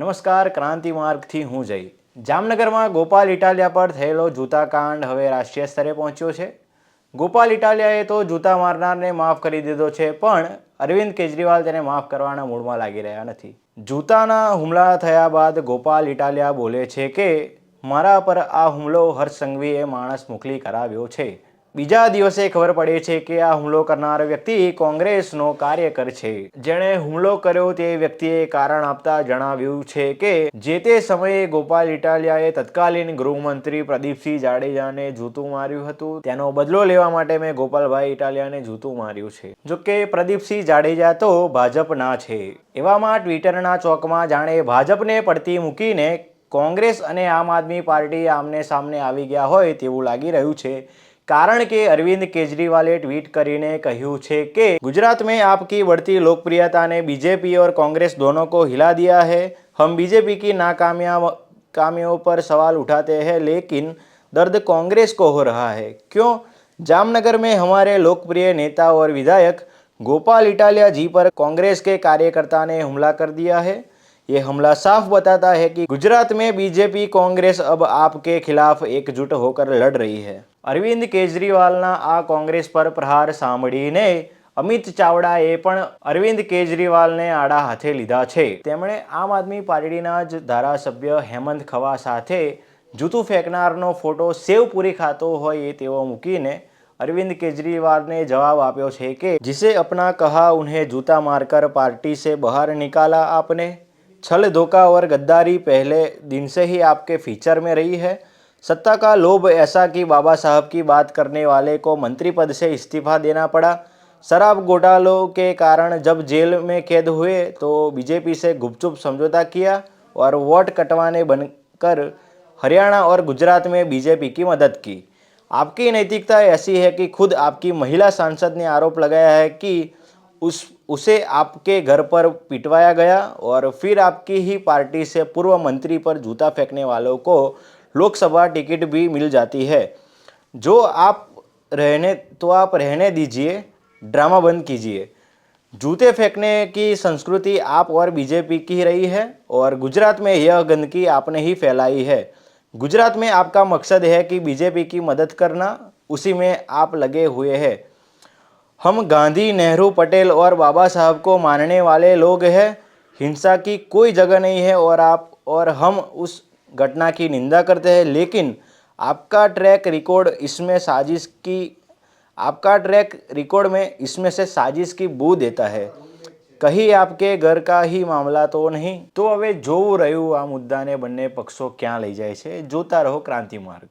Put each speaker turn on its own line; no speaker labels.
નમસ્કાર, ક્રાંતિ માર્ગથી હું જઈ. જામનગરમાં ગોપાલ ઇટાલિયા પર થયેલો જૂતાકાંડ હવે રાષ્ટ્રીય સ્તરે પહોંચ્યો છે. ગોપાલ ઇટાલિયાએ તો જૂતા મારનારને માફ કરી દીધો છે, પણ અરવિંદ કેજરીવાલ તેને માફ કરવાના મૂડમાં લાગી રહ્યા નથી. જૂતાના હુમલા થયા બાદ ગોપાલ ઇટાલિયા બોલે છે કે મારા પર આ હુમલો હર્ષ સંઘવીએ માણસ મોકલી કરાવ્યો છે. બીજા દિવસે ખબર પડે છે કે આ હુમલો કરનાર વ્યક્તિ કોંગ્રેસનો કાર્યકર છે. જેણે હુમલો કર્યો તે વ્યક્તિએ કારણ આપતા જણાવ્યું છે કે જે તે સમયે ગોપાલ ઇટાલિયાએ તત્કાલીન ગૃહમંત્રી પ્રદીપસિંહ જાડેજાને જૂતું માર્યું હતું. તેનો બદલો લેવા માટે મેં ગોપાલભાઈ ઇટાલિયાને જૂતું માર્યું છે. જોકે પ્રદીપસિંહ જાડેજા તો ભાજપના છે. એવામાં ટ્વિટરના ચોકમાં જાણે ભાજપને પડતી મૂકીને કોંગ્રેસ અને આમ આદમી પાર્ટી આમને સામને આવી ગયા હોય તેવું લાગી રહ્યું છે. कारण कि अरविंद केजरीवाल ट्वीट કરીને કહ્યું છે કે गुजरात में आपकी बढ़ती लोकप्रियता ने बीजेपी और कांग्रेस दोनों को हिला दिया है. हम बीजेपी की नाकामियों पर सवाल उठाते हैं, लेकिन दर्द कांग्रेस को हो रहा है. क्यों? जामनगर में हमारे लोकप्रिय नेता और विधायक गोपाल इटालिया जी पर कांग्रेस के कार्यकर्ता ने हमला कर दिया है. ये हमला साफ बताता है कि गुजरात में बीजेपी कांग्रेस अब आपके खिलाफ एकजुट होकर लड़ रही है. અરવિંદ કેજરીવાલના આ કોંગ્રેસ પર પ્રહાર સાંભળીને અમિત ચાવડાએ પણ અરવિંદ કેજરીવાલને આડા હાથે લીધા છે. તેમણે આમ આદમી પાર્ટીના જ ધારાસભ્ય હેમંત ખવા સાથે જૂતું ફેંકનારનો ફોટો સેવ પૂરી ખાતો હોય તેવો મૂકીને अरविंद केजरीवाल ने जवाब आप्यो છે કે जिसे अपना कहा उन्हें जूता मारकर पार्टी से बाहर निकाला आपने. छल धोखा और गद्दारी पहले दिन से ही आपके फीचर में रही है. सत्ता का लोभ ऐसा कि बाबा साहब की बात करने वाले को मंत्री पद से इस्तीफा देना पड़ा. शराब घोटालों के कारण जब जेल में कैद हुए तो बीजेपी से गुपचुप समझौता किया और वोट कटवाने बनकर हरियाणा और गुजरात में बीजेपी की मदद की. आपकी नैतिकता ऐसी है कि खुद आपकी महिला सांसद ने आरोप लगाया है कि उसे आपके घर पर पिटवाया गया और फिर आपकी ही पार्टी से पूर्व मंत्री पर जूता फेंकने वालों को लोकसभा टिकट भी मिल जाती है. जो आप रहने दीजिए, ड्रामा बंद कीजिए. जूते फेंकने की संस्कृति आप और बीजेपी की रही है और गुजरात में यह गंदगी आपने ही फैलाई है. गुजरात में आपका मकसद है कि बीजेपी की मदद करना, उसी में आप लगे हुए हैं. हम गांधी, नेहरू, पटेल और बाबा साहब को मानने वाले लोग हैं. हिंसा की कोई जगह नहीं है और हम उस घटना की निंदा करते हैं, लेकिन आपका ट्रैक रिकॉर्ड में इसमें से साजिश की बू देता है. कहीं आपके घर का ही मामला तो नहीं. તો હવે જોવું રહ્યું આ મુદ્દાને બંને પક્ષો ક્યાં લઈ જાય છે. જોતા રહો ક્રાંતિ માર્ગ.